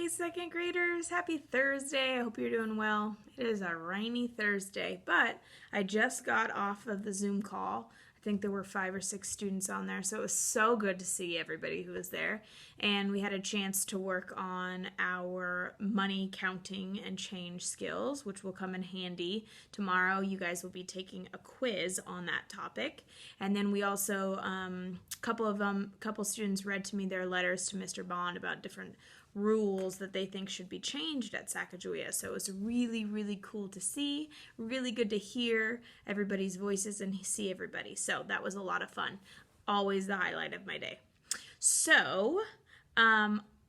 Hey, second graders, happy Thursday. I hope you're doing well. It is a rainy Thursday, but I just got off of the Zoom call. I think there were 5 or 6 students on there, so it was so good to see everybody who was there. And we had a chance to work on our money counting and change skills, which will come in handy. Tomorrow, you guys will be taking a quiz on that topic. And then we also, couple students read to me their letters to Mr. Bond about different rules that they think should be changed at Sacagawea. So it was really, really cool to see, really good to hear everybody's voices and see everybody. So that was a lot of fun. Always the highlight of my day. So,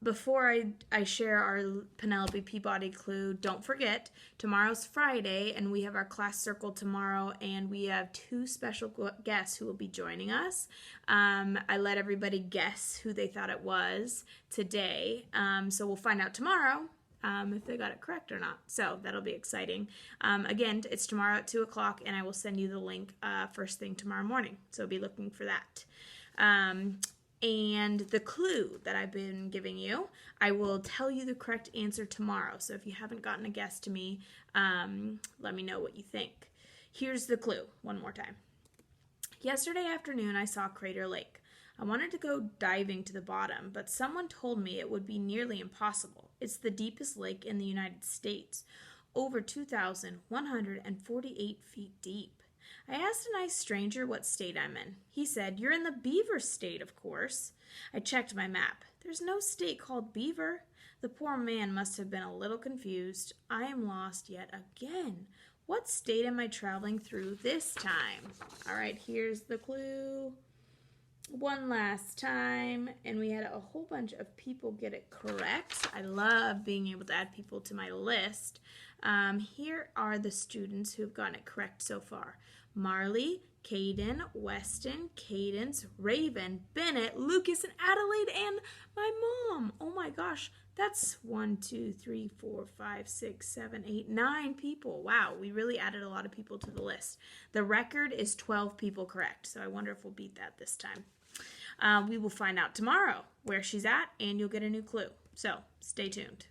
before I share our Penelope Peabody clue, don't forget, tomorrow's Friday, and we have our class circle tomorrow, and we have 2 special guests who will be joining us. I let everybody guess who they thought it was today, so we'll find out tomorrow if they got it correct or not. So that'll be exciting. Again, it's tomorrow at 2 o'clock, and I will send you the link first thing tomorrow morning, so be looking for that. And the clue that I've been giving you, I will tell you the correct answer tomorrow. So if you haven't gotten a guess to me, let me know what you think. Here's the clue one more time. Yesterday afternoon, I saw Crater Lake. I wanted to go diving to the bottom, but someone told me it would be nearly impossible. It's the deepest lake in the United States, over 2,148 feet deep. I asked a nice stranger what state I'm in. He said, "You're in the Beaver State, of course." I checked my map. There's no state called Beaver. The poor man must have been a little confused. I am lost yet again. What state am I traveling through this time? All right, here's the clue. One last time, and we had a whole bunch of people get it correct. I love being able to add people to my list. Here are the students who have gotten it correct so far. Marley, Caden, Weston, Cadence, Raven, Bennett, Lucas, and Adelaide, and my mom. Oh my gosh, that's 1, 2, 3, 4, 5, 6, 7, 8, 9 people. Wow, we really added a lot of people to the list. The record is 12 people correct, so I wonder if we'll beat that this time. We will find out tomorrow where she's at, and you'll get a new clue. So stay tuned.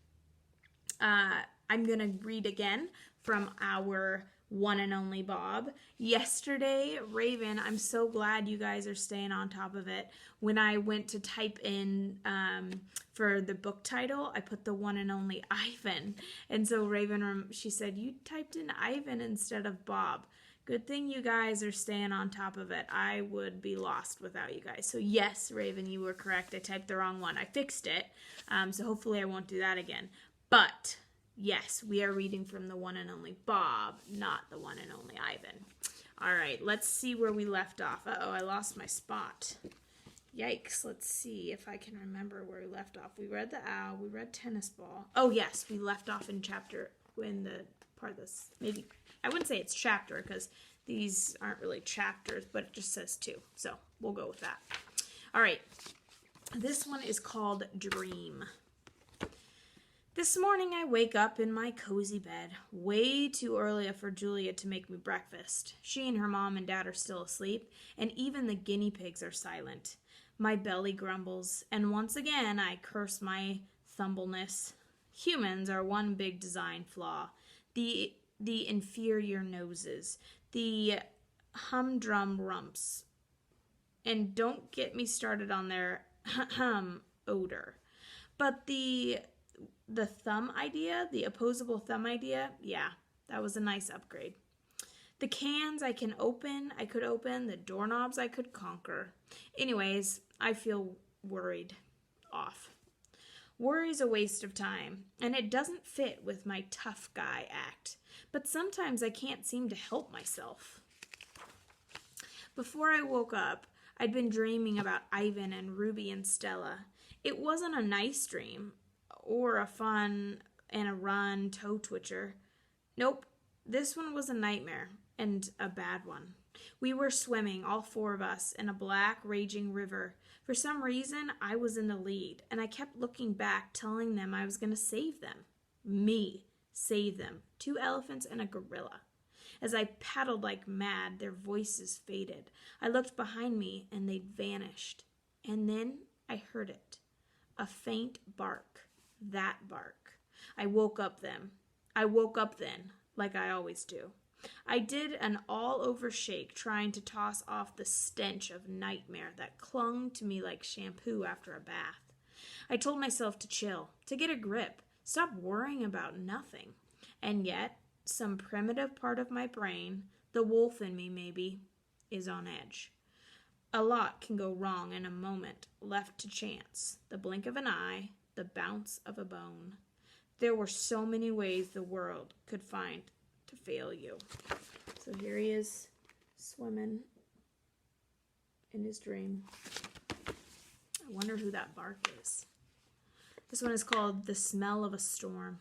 I'm going to read again from our one and only Bob. Yesterday, Raven, I'm so glad you guys are staying on top of it. When I went to type in for the book title, I put the one and only Ivan. And so Raven, she said, "You typed in Ivan instead of Bob." Good thing you guys are staying on top of it. I would be lost without you guys. So yes, Raven, you were correct. I typed the wrong one. I fixed it. So hopefully I won't do that again. But yes, we are reading from the one and only Bob, not the one and only Ivan. All right, let's see where we left off. Uh-oh, I lost my spot. Yikes. Let's see if I can remember where we left off. We read the owl. We read tennis ball. Oh, yes, we left off in the part of this. Maybe, I wouldn't say it's chapter because these aren't really chapters, but it just says 2. So we'll go with that. All right. This one is called Dream. This morning I wake up in my cozy bed, way too early for Julia to make me breakfast. She and her mom and dad are still asleep, and even the guinea pigs are silent. My belly grumbles, and once again I curse my thumbleness. Humans are one big design flaw. The inferior noses, the humdrum rumps, and don't get me started on their odor. But the thumb idea, the opposable thumb idea, yeah, that was a nice upgrade. The cans I could open, the doorknobs I could conquer. Anyways, I feel worried off. Worry's a waste of time, and it doesn't fit with my tough guy act. But sometimes I can't seem to help myself. Before I woke up, I'd been dreaming about Ivan and Ruby and Stella. It wasn't a nice dream, or a fun and a run toe twitcher. Nope, this one was a nightmare, and a bad one. We were swimming, all 4 of us, in a black, raging river. For some reason, I was in the lead, and I kept looking back, telling them I was going to save them. Me, save them. 2 elephants and a gorilla. As I paddled like mad, their voices faded. I looked behind me, and they'd vanished. And then I heard it. A faint bark. that bark. I woke up then, like I always do. I did an all-over shake, trying to toss off the stench of nightmare that clung to me like shampoo after a bath. I told myself to chill, to get a grip, stop worrying about nothing. And yet, some primitive part of my brain, the wolf in me maybe, is on edge. A lot can go wrong in a moment, left to chance. The blink of an eye, the bounce of a bone. There were so many ways the world could find to fail you. So here he is, swimming in his dream. I wonder who that bark is. This one is called The Smell of a Storm.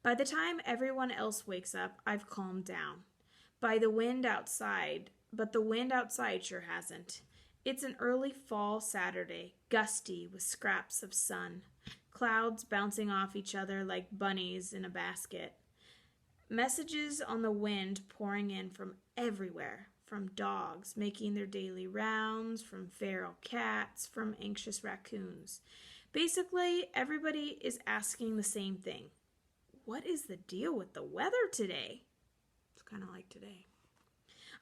By the time everyone else wakes up, I've calmed down. But the wind outside sure hasn't. It's an early fall Saturday, gusty with scraps of sun. Clouds bouncing off each other like bunnies in a basket. Messages on the wind pouring in from everywhere, from dogs making their daily rounds, from feral cats, from anxious raccoons. Basically, everybody is asking the same thing. What is the deal with the weather today? It's kind of like today.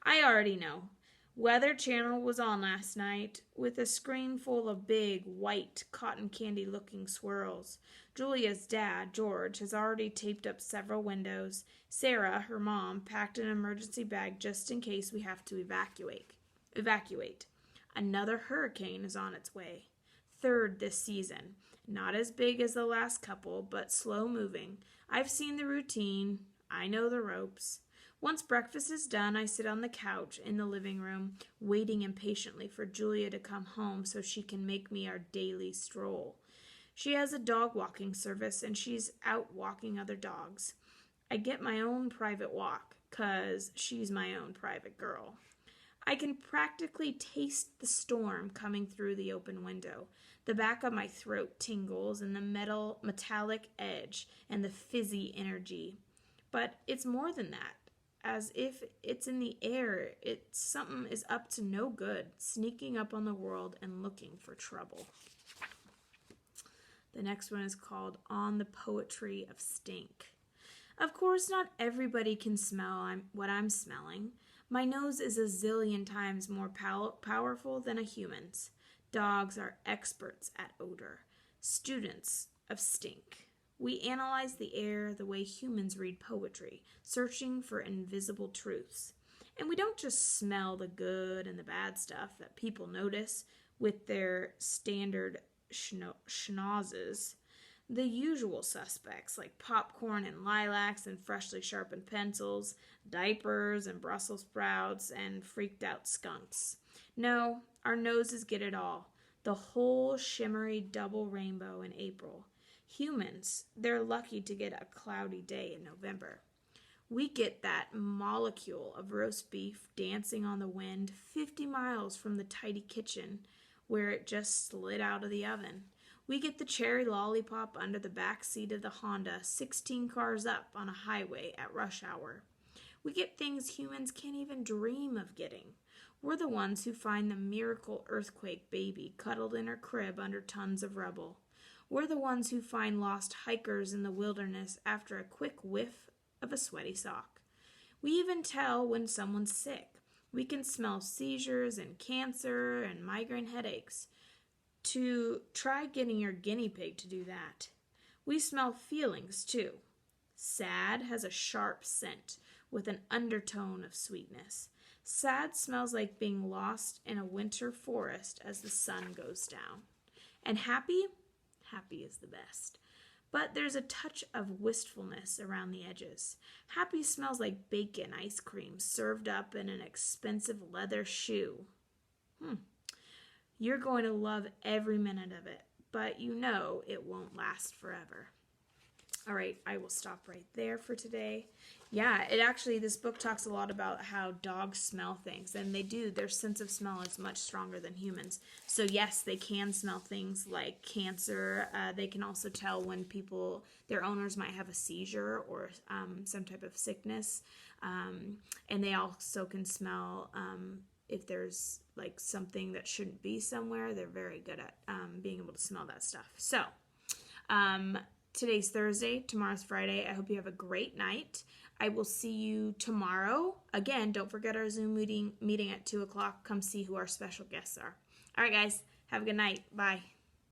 I already know. Weather Channel was on last night with a screen full of big, white, cotton candy-looking swirls. Julia's dad, George, has already taped up several windows. Sarah, her mom, packed an emergency bag just in case we have to evacuate. Another hurricane is on its way. Third this season. Not as big as the last couple, but slow-moving. I've seen the routine. I know the ropes. Once breakfast is done, I sit on the couch in the living room, waiting impatiently for Julia to come home so she can make me our daily stroll. She has a dog walking service, and she's out walking other dogs. I get my own private walk, 'cause she's my own private girl. I can practically taste the storm coming through the open window. The back of my throat tingles, and the metallic edge, and the fizzy energy. But it's more than that. As if it's in the air, something is up to no good, sneaking up on the world and looking for trouble. The next one is called On the Poetry of Stink. Of course, not everybody can smell what I'm smelling. My nose is a zillion times more powerful than a human's. Dogs are experts at odor, students of stink. We analyze the air the way humans read poetry, searching for invisible truths. And we don't just smell the good and the bad stuff that people notice with their standard schnozzes. The usual suspects like popcorn and lilacs and freshly sharpened pencils, diapers and Brussels sprouts and freaked out skunks. No, our noses get it all. The whole shimmery double rainbow in April. Humans, they're lucky to get a cloudy day in November. We get that molecule of roast beef dancing on the wind 50 miles from the tidy kitchen where it just slid out of the oven. We get the cherry lollipop under the back seat of the Honda 16 cars up on a highway at rush hour. We get things humans can't even dream of getting. We're the ones who find the miracle earthquake baby cuddled in her crib under tons of rubble. We're the ones who find lost hikers in the wilderness after a quick whiff of a sweaty sock. We even tell when someone's sick. We can smell seizures and cancer and migraine headaches. To try getting your guinea pig to do that. We smell feelings, too. Sad has a sharp scent with an undertone of sweetness. Sad smells like being lost in a winter forest as the sun goes down. And happy? Happy is the best. But there's a touch of wistfulness around the edges. Happy smells like bacon ice cream served up in an expensive leather shoe. You're going to love every minute of it, but you know it won't last forever. All right, I will stop right there for today. Yeah, this book talks a lot about how dogs smell things, and they do. Their sense of smell is much stronger than humans. So yes, they can smell things like cancer. They can also tell when their owners might have a seizure or some type of sickness. And they also can smell if there's like something that shouldn't be somewhere. They're very good at being able to smell that stuff. So Today's Thursday, tomorrow's Friday. I hope you have a great night. I will see you tomorrow. Again, don't forget our Zoom meeting at 2 o'clock. Come see who our special guests are. All right, guys. Have a good night. Bye.